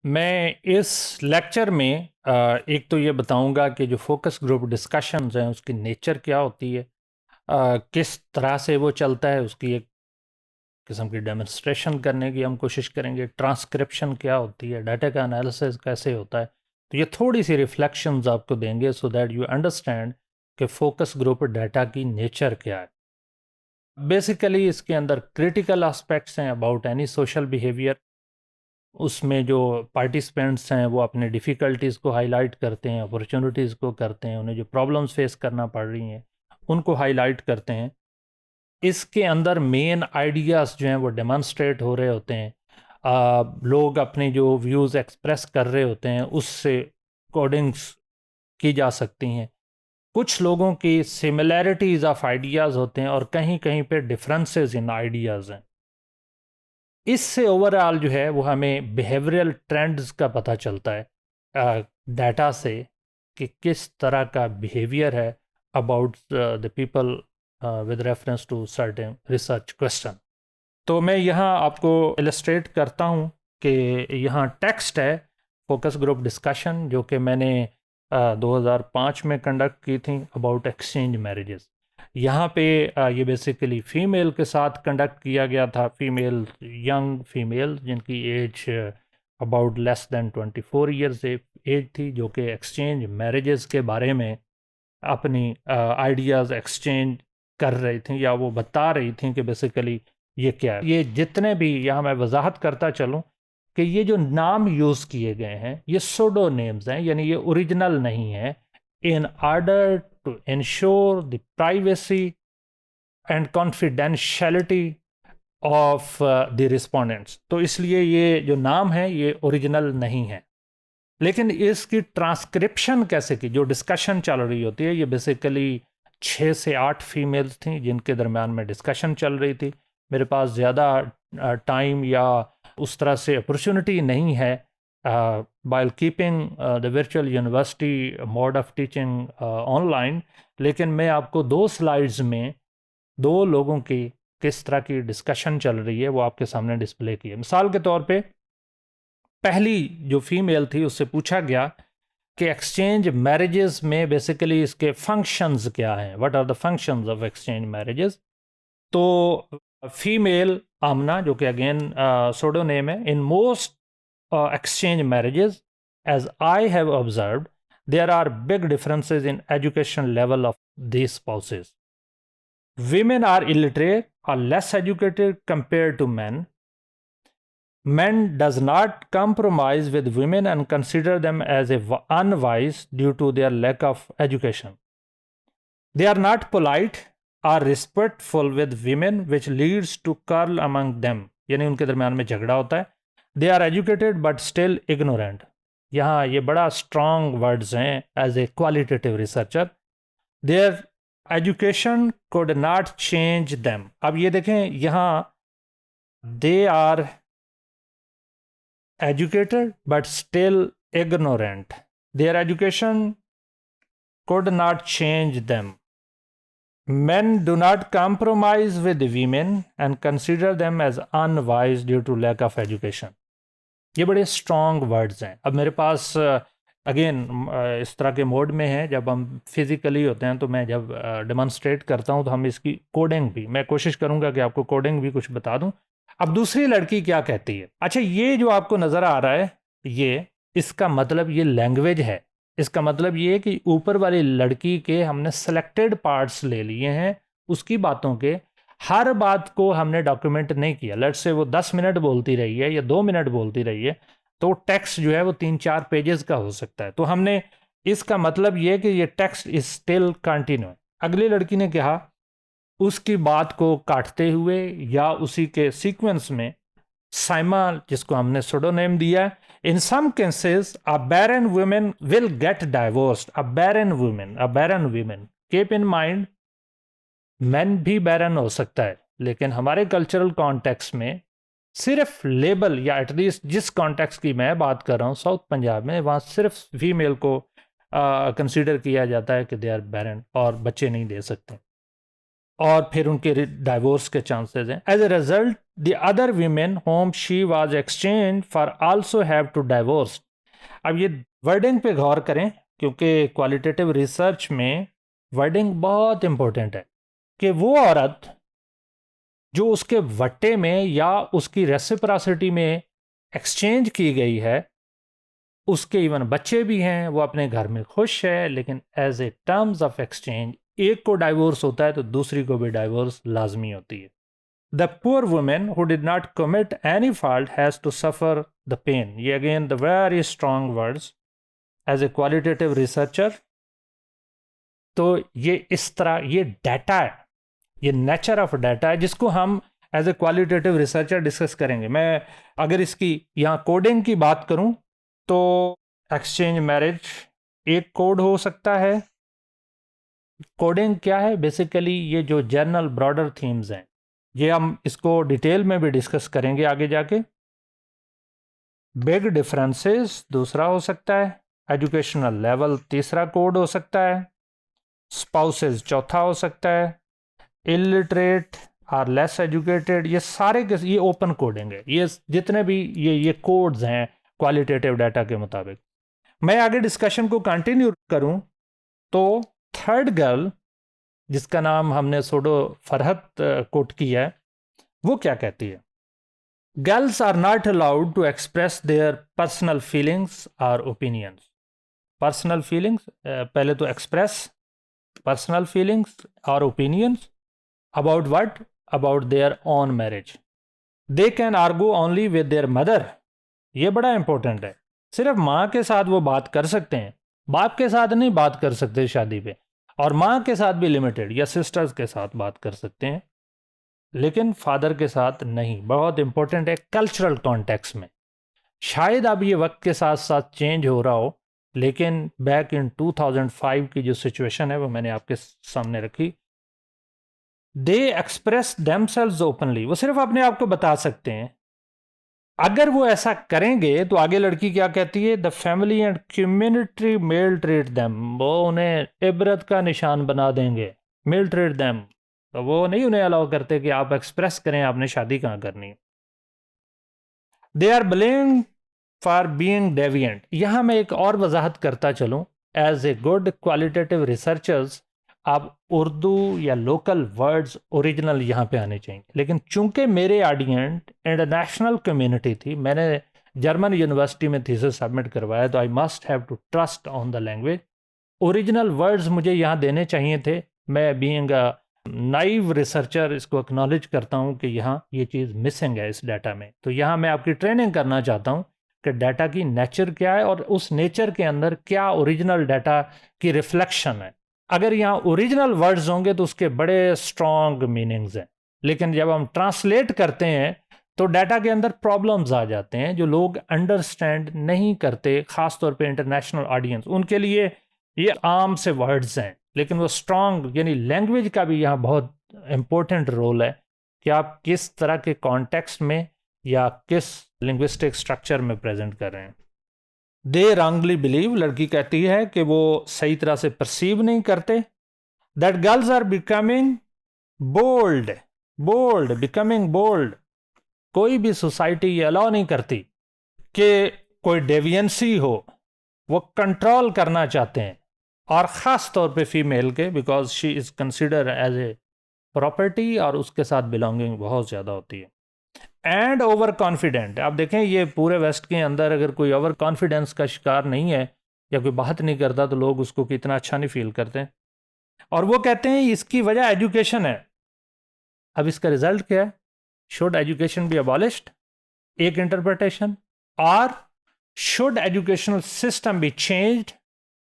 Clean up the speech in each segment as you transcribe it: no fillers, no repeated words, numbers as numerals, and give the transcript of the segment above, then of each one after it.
मैं इस लेक्चर में एक तो ये बताऊंगा कि जो फोकस ग्रुप डिस्कशंस हैं उसकी नेचर क्या होती है, किस तरह से वो चलता है, उसकी एक किस्म की डेमोन्स्ट्रेशन करने की हम कोशिश करेंगे। ट्रांसक्रिप्शन क्या होती है, डाटा का एनालिसिस कैसे होता है, तो ये थोड़ी सी रिफ्लेक्शंस आपको देंगे सो दैट यू अंडरस्टैंड कि फोकस ग्रुप डाटा की नेचर क्या है। बेसिकली इसके अंदर क्रिटिकल एस्पेक्ट्स हैं अबाउट एनी सोशल बिहेवियर। उसमें जो पार्टिसिपेंट्स हैं वो अपने डिफ़िकल्टीज़ को हाईलाइट करते हैं, अपॉर्चुनिटीज़ को करते हैं, उन्हें जो प्रॉब्लम्स फेस करना पड़ रही हैं उनको हाईलाइट करते हैं। इसके अंदर मेन आइडियाज़ जो हैं वो डेमॉन्स्ट्रेट हो रहे होते हैं। लोग अपने जो व्यूज़ एक्सप्रेस कर रहे होते हैं उससे कोडिंग्स की जा सकती हैं। कुछ लोगों की सिमिलैरिटीज़ ऑफ आइडियाज़ होते हैं और कहीं कहीं पे डिफरेंसेस इन आइडियाज़ हैं। इससे ओवरऑल जो है वो हमें बिहेवियरल ट्रेंड्स का पता चलता है डाटा से कि किस तरह का बिहेवियर है about the people with reference to certain research question. तो मैं यहाँ आपको इलस्ट्रेट करता हूँ कि यहाँ टेक्स्ट है फोकस ग्रुप डिस्कशन जो कि मैंने 2005 में कंडक्ट की थी अबाउट एक्सचेंज मैरिजेस। यहाँ पे ये बेसिकली फ़ीमेल के साथ कंडक्ट किया गया था, फीमेल, यंग फीमेल जिनकी age about less than 24 years age थी, जो कि एक्सचेंज मैरिजेस के बारे में अपनी आइडियाज़ एक्सचेंज कर रही थी या वो बता रही थी कि बेसिकली ये क्या है। ये जितने भी यहाँ मैं वजाहत करता चलूँ कि ये जो नाम यूज़ किए गए हैं ये सोडो नेम्स हैं, यानी ये ओरिजिनल नहीं है। In order to ensure the privacy and confidentiality of the respondents, तो इसलिए ये जो नाम है ये ओरिजिनल नहीं है। लेकिन इसकी ट्रांसक्रिप्शन कैसे की, जो डिस्कशन चल रही होती है, ये बेसिकली 6 से 8 फीमेल्स थी जिनके दरमियान में डिस्कशन चल रही थी। मेरे पास ज़्यादा टाइम या उस तरह से अपॉर्चुनिटी नहीं है bile keeping the virtual university mode of teaching online, लेकिन मैं आपको 2 स्लाइड्स में 2 लोगों की किस तरह की डिस्कशन चल रही है वो आपके सामने डिस्प्ले की है। मिसाल के तौर पे पहली जो फीमेल थी उससे पूछा गया कि एक्सचेंज मैरिजेस में बेसिकली इसके फंक्शंस क्या हैं, what are the functions of exchange marriages. तो फीमेल आमना, जो कि अगेन सोडो नेम है, in most exchange marriages, as I have observed, there are big differences in education level of these spouses. Women are illiterate or less educated compared to men. Men does not compromise with women and consider them as unwise due to their lack of education. They are not polite or respectful with women, which leads to quarrel among them. यानी उनके दरमियान में झगड़ा होता है। They are educated but still ignorant. यहाँ ये बड़ा स्ट्रॉन्ग वर्ड्स हैं as a qualitative researcher. Their education could not change them। अब ये देखें, यहाँ दे आर educated but still ignorant. Their education could not change them. Men do not compromise with women and consider them as unwise due to lack of education. ये बड़े strong words हैं। अब मेरे पास अगेन इस तरह के मोड में है, जब हम फिज़िकली होते हैं तो मैं जब डेमॉन्स्ट्रेट करता हूँ तो हम इसकी कोडिंग भी, मैं कोशिश करूँगा कि आपको कोडिंग भी कुछ बता दूँ। अब दूसरी लड़की क्या कहती है, अच्छा ये जो आपको नज़र आ रहा है ये, इसका मतलब ये लैंग्वेज है। इसका मतलब ये है कि ऊपर वाली लड़की के हमने सेलेक्टेड पार्ट्स ले लिए हैं उसकी बातों के, हर बात को हमने डॉक्यूमेंट नहीं किया। लेट्स से वो 10 मिनट बोलती रही है या 2 मिनट बोलती रही है तो टेक्स्ट जो है वो 3-4 पेजेस का हो सकता है। तो हमने, इसका मतलब ये कि ये टेक्स्ट इज स्टिल कंटिन्यू। अगली लड़की ने कहा उसकी बात को काटते हुए या उसी के सीक्वेंस में साइमा, जिसको हमने सुडोनेम दिया, in some cases a barren women will get divorced. A barren women, keep in mind man भी बैरन हो सकता है, लेकिन हमारे कल्चरल कॉन्टेक्स्ट में सिर्फ लेबल, या एटलीस्ट जिस कॉन्टेक्स्ट की मैं बात कर रहा हूँ साउथ पंजाब में, वहाँ सिर्फ फीमेल को कंसीडर किया जाता है कि दे आर बैरन और बच्चे नहीं दे सकते। और फिर उनके डाइवोर्स के चांसेस हैं। As a result the other women home she was exchange for also have to divorce. अब ये वर्डिंग पे गौर करें, क्योंकि क्वालिटेटिव रिसर्च में वर्डिंग बहुत इंपॉर्टेंट है कि वो औरत जो उसके वट्टे में या उसकी रेसिप्रोसिटी में एक्सचेंज की गई है, उसके इवन बच्चे भी हैं, वो अपने घर में खुश है, लेकिन as a terms of exchange एक को डाइवोर्स होता है तो दूसरी को भी डाइवोर्स लाजमी होती है। The poor women who did not commit any fault has to suffer the pain. ये again the very strong words as a qualitative researcher. तो ये इस तरह ये डाटा है, ये नेचर ऑफ डाटा है जिसको हम as a qualitative researcher discuss करेंगे। मैं अगर इसकी यहाँ कोडिंग की बात करूँ तो एक्सचेंज मैरिज एक कोड हो सकता है। कोडिंग क्या है? बेसिकली ये जो जनरल ब्रॉडर थीम्स हैं, ये हम इसको डिटेल में भी डिस्कस करेंगे आगे जाके। बिग डिफरेंसेस दूसरा हो सकता है, एजुकेशनल लेवल तीसरा कोड हो सकता है, स्पाउसेस चौथा हो सकता है, इलिटरेट आर लेस एजुकेटेड, ये सारे के ये ओपन कोडिंग है। ये जितने भी ये कोड्स हैं क्वालिटेटिव डाटा के मुताबिक। मैं आगे डिस्कशन को कंटिन्यू करूं तो थर्ड गर्ल, जिसका नाम हमने सोडो फरहत कोट किया है, वो क्या कहती है? Girls are not allowed to express their personal feelings और ओपिनियंस। पर्सनल फीलिंग्स पहले तो एक्सप्रेस पर्सनल फीलिंग्स और opinions about what? About their own marriage. They can argue only with their mother. ये बड़ा इंपॉर्टेंट है। सिर्फ माँ के साथ वो बात कर सकते हैं, बाप के साथ नहीं बात कर सकते शादी पे, और माँ के साथ भी लिमिटेड, या सिस्टर्स के साथ बात कर सकते हैं, लेकिन फादर के साथ नहीं। बहुत इंपॉर्टेंट है कल्चरल कॉन्टेक्स्ट में। शायद अब ये वक्त के साथ साथ चेंज हो रहा हो, लेकिन बैक इन 2005 की जो सिचुएशन है वो मैंने आपके सामने रखी। दे एक्सप्रेस देमसेल्व्स ओपनली, वो सिर्फ अपने आप को बता सकते हैं। अगर वो ऐसा करेंगे तो आगे लड़की क्या कहती है? The family and community male treat them, वो उन्हें इबरत का निशान बना देंगे। मेल ट्रीट देम, तो वो नहीं उन्हें अलाउ करते कि आप एक्सप्रेस करें आपने शादी कहाँ करनी। They are blamed for being deviant. यहां मैं एक और वजाहत करता चलूं, as a good qualitative researchers आप उर्दू या लोकल वर्ड्स ओरिजिनल यहाँ पे आने चाहिए, लेकिन चूंकि मेरे ऑडियंस इंटरनेशनल कम्युनिटी थी, मैंने जर्मन यूनिवर्सिटी में थीसिस सबमिट करवाया, तो I must have to trust on the language. Original words मुझे यहाँ देने चाहिए थे। मैं बीइंग अ नाइव रिसर्चर इसको एक्नॉलेज करता हूँ कि यहाँ ये चीज़ मिसिंग है इस डाटा में। तो यहाँ मैं आपकी ट्रेनिंग करना चाहता हूँ कि डाटा की नेचर क्या है और उस नेचर के अंदर क्या ओरिजिनल डाटा की रिफ्लेक्शन है। अगर यहाँ ओरिजिनल वर्ड्स होंगे तो उसके बड़े स्ट्रॉन्ग मीनिंग्स हैं, लेकिन जब हम ट्रांसलेट करते हैं तो डाटा के अंदर प्रॉब्लम्स आ जाते हैं जो लोग अंडरस्टैंड नहीं करते, खासतौर पे इंटरनेशनल ऑडियंस। उनके लिए ये आम से वर्ड्स हैं, लेकिन वो स्ट्रॉन्ग, यानी लैंग्वेज का भी यहाँ बहुत इंपॉर्टेंट रोल है कि आप किस तरह के कॉन्टेक्स्ट में या किस लिंग्विस्टिक स्ट्रक्चर में प्रेजेंट कर रहे हैं। दे रॉन्गली बिलीव, लड़की कहती है कि वो सही तरह से परसीव नहीं करते, that girls are becoming bold. Becoming bold, कोई भी सोसाइटी ये अलाउ नहीं करती कि कोई डेविएंसी हो, वो कंट्रोल करना चाहते हैं, और ख़ास तौर पे फीमेल के, because she is consider as a property और उसके साथ बिलोंगिंग बहुत ज़्यादा होती है। एंड ओवर कॉन्फिडेंट, आप देखें ये पूरे वेस्ट के अंदर अगर कोई ओवर कॉन्फिडेंस का शिकार नहीं है या कोई बात नहीं करता तो लोग उसको कितना अच्छा नहीं फील करते हैं। और वो कहते हैं इसकी वजह एजुकेशन है। अब इसका रिजल्ट क्या है? शुड एजुकेशन बी अबॉलिश्ड, एक इंटरप्रिटेशन, और should educational system be changed,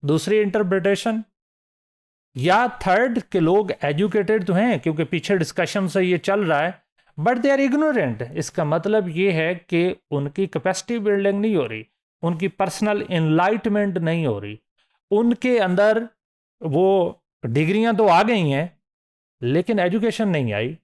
दूसरी इंटरप्रिटेशन, या थर्ड कि लोग एजुकेटेड तो हैं क्योंकि पीछे डिस्कशन से ये चल रहा है, बट दे आर इग्नोरेंट। इसका मतलब ये है कि उनकी कैपेसिटी बिल्डिंग नहीं हो रही, उनकी पर्सनल इनलाइटमेंट नहीं हो रही, उनके अंदर वो डिग्रियां तो आ गई हैं लेकिन एजुकेशन नहीं आई,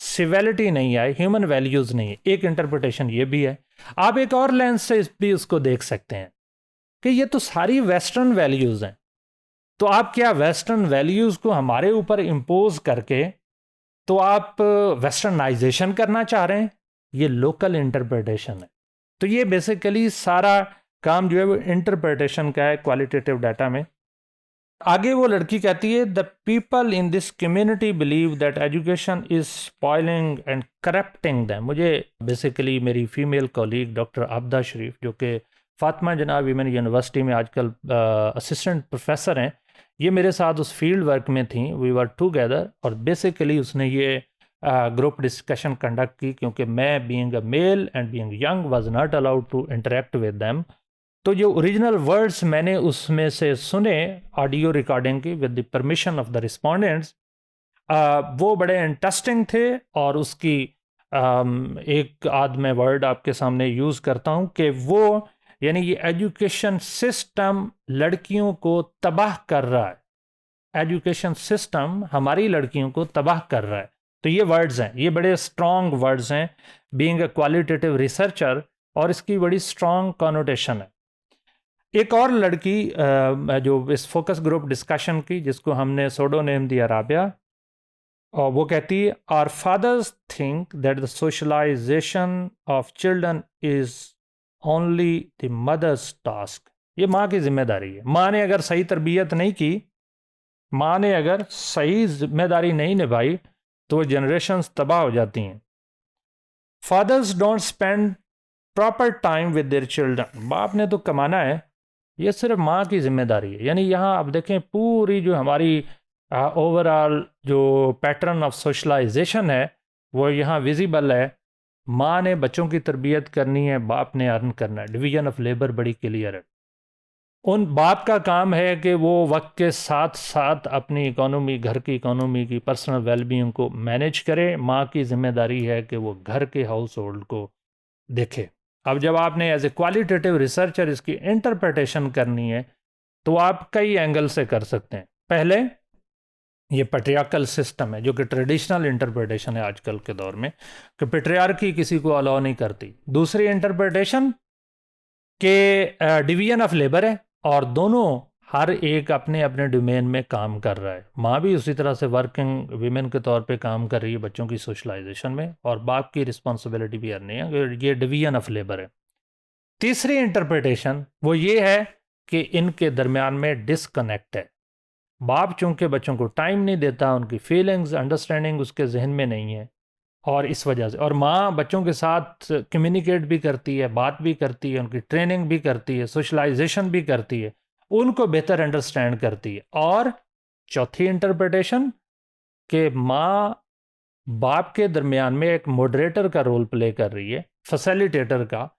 सिविलिटी नहीं आई, ह्यूमन वैल्यूज नहीं है। एक इंटरप्रिटेशन ये भी है। आप एक और लेंस से भी उसको देख सकते हैं कि ये तो सारी वेस्टर्न वैल्यूज हैं, तो आप क्या वेस्टर्न वैल्यूज को हमारे ऊपर इम्पोज करके तो आप वेस्टर्नाइजेशन करना चाह रहे हैं, ये लोकल इंटरप्रिटेशन है। तो ये बेसिकली सारा काम जो है वो इंटरप्रिटेशन का है क्वालिटेटिव डाटा में। आगे वो लड़की कहती है, the people in this community believe that education is spoiling and corrupting them. मुझे बेसिकली मेरी फीमेल कॉलीग डॉक्टर आबदा शरीफ, जो कि फातिमा जनाब विमेन यूनिवर्सिटी में आजकल असिस्टेंट प्रोफेसर हैं, ये मेरे साथ उस फील्ड वर्क में थी, वी वर टुगेदर, और बेसिकली उसने ये ग्रुप डिस्कशन कंडक्ट की, क्योंकि मैं being a male and being young was not allowed to interact with them. तो जो ओरिजिनल वर्ड्स मैंने उसमें से सुने ऑडियो रिकॉर्डिंग की with the permission of the respondents, वो बड़े इंटरेस्टिंग थे। और उसकी एक आध मैं वर्ड आपके सामने यूज़ करता हूँ कि वो यानी ये एजुकेशन सिस्टम लड़कियों को तबाह कर रहा है, एजुकेशन सिस्टम हमारी लड़कियों को तबाह कर रहा है। तो ये वर्ड्स हैं, ये बड़े स्ट्रॉन्ग वर्ड्स हैं बीइंग अ क्वालिटेटिव रिसर्चर, और इसकी बड़ी स्ट्रॉन्ग कॉनोटेशन है। एक और लड़की जो इस फोकस ग्रुप डिस्कशन की, जिसको हमने सोडो नेम दिया राबिया, और वो कहती है, our fathers think that the socialisation of children is only the mother's task. ये माँ की जिम्मेदारी है। माँ ने अगर सही तरबियत नहीं की, माँ ने अगर सही जिम्मेदारी नहीं निभाई, तो वो जनरेशन्स तबाह हो जाती हैं। Fathers don't spend proper time with their children. बाप ने तो कमाना है, ये सिर्फ माँ की जिम्मेदारी है। यानी यहाँ आप देखें पूरी जो हमारी ओवरऑल जो पैटर्न ऑफ सोशलाइजेशन है वो यहाँ विजिबल है। माँ ने बच्चों की तरबियत करनी है, बाप ने अर्न करना है। डिवीजन ऑफ लेबर बड़ी क्लियर है। उन बाप का काम है कि वो वक्त के साथ साथ अपनी इकोनॉमी, घर की इकोनॉमी की, पर्सनल वेलबींग को मैनेज करे। माँ की जिम्मेदारी है कि वो घर के हाउस होल्ड को देखे। अब जब आपने एज ए क्वालिटेटिव रिसर्चर इसकी इंटरप्रिटेशन करनी है, तो आप कई एंगल से कर सकते हैं। पहले ये पेट्रियार्कल सिस्टम है, जो कि ट्रेडिशनल इंटरप्रिटेशन है आजकल के दौर में, कि पेट्रियार्की किसी को अलाउ नहीं करती। दूसरी इंटरप्रिटेशन के डिवीजन ऑफ लेबर है, और दोनों हर एक अपने अपने डोमेन में काम कर रहा है। माँ भी उसी तरह से वर्किंग वीमेन के तौर पे काम कर रही है बच्चों की सोशलाइजेशन में, और बाप की रिस्पॉन्सिबिलिटी भी अर्नी है। ये डिवीजन ऑफ लेबर है। तीसरी इंटरप्रिटेशन वो ये है कि इनके दरमियान में डिसकनेक्ट है। बाप चूंकि बच्चों को टाइम नहीं देता, उनकी फीलिंग्स, अंडरस्टैंडिंग उसके जहन में नहीं है, और इस वजह से, और माँ बच्चों के साथ कम्युनिकेट भी करती है, बात भी करती है, उनकी ट्रेनिंग भी करती है, सोशलाइजेशन भी करती है, उनको बेहतर अंडरस्टैंड करती है। और चौथी इंटरप्रिटेशन कि माँ बाप के दरमियान में एक मॉडरेटर का रोल प्ले कर रही है, फैसिलिटेटर का,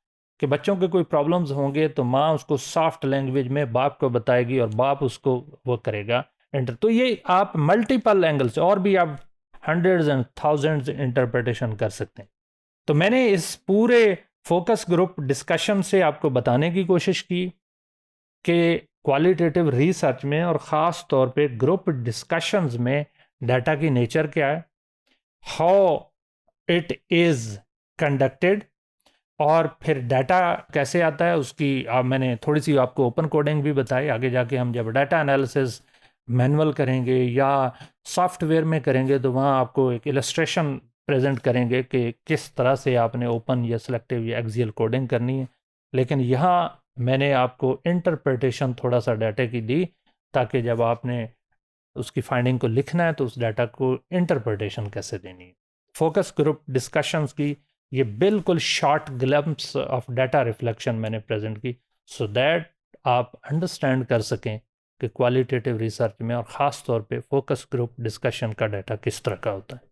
कि बच्चों के कोई प्रॉब्लम्स होंगे तो माँ उसको सॉफ्ट लैंग्वेज में बाप को बताएगी, और बाप उसको वो करेगा तो ये आप मल्टीपल एंगल से, और भी आप हंड्रेड्स एंड थाउजेंड्स इंटरप्रिटेशन कर सकते हैं। तो मैंने इस पूरे फोकस ग्रुप डिस्कशन से आपको बताने की कोशिश की कि क्वालिटेटिव रिसर्च में, और ख़ास तौर पे ग्रुप डिस्कशंस में, डाटा की नेचर क्या है, हाउ इट इज़ कंडक्टेड, और फिर डाटा कैसे आता है उसकी मैंने थोड़ी सी आपको ओपन कोडिंग भी बताई। आगे जाके हम जब डाटा एनालिसिस मैनुअल करेंगे या सॉफ्टवेयर में करेंगे, तो वहाँ आपको एक इलस्ट्रेशन प्रेजेंट करेंगे कि किस तरह से आपने ओपन या सिलेक्टिव या एक्सियल कोडिंग करनी है। लेकिन यहाँ मैंने आपको इंटरप्रिटेशन थोड़ा सा डाटा की दी, ताकि जब आपने उसकी फाइंडिंग को लिखना है तो उस डाटा को इंटरप्रिटेशन कैसे देनी है। फोकस ग्रुप डिस्कशंस की ये बिल्कुल short glimpse of data reflection मैंने प्रेजेंट की, सो दैट आप अंडरस्टैंड कर सकें कि क्वालिटेटिव रिसर्च में, और ख़ास तौर पे फोकस ग्रुप डिस्कशन का डाटा किस तरह का होता है।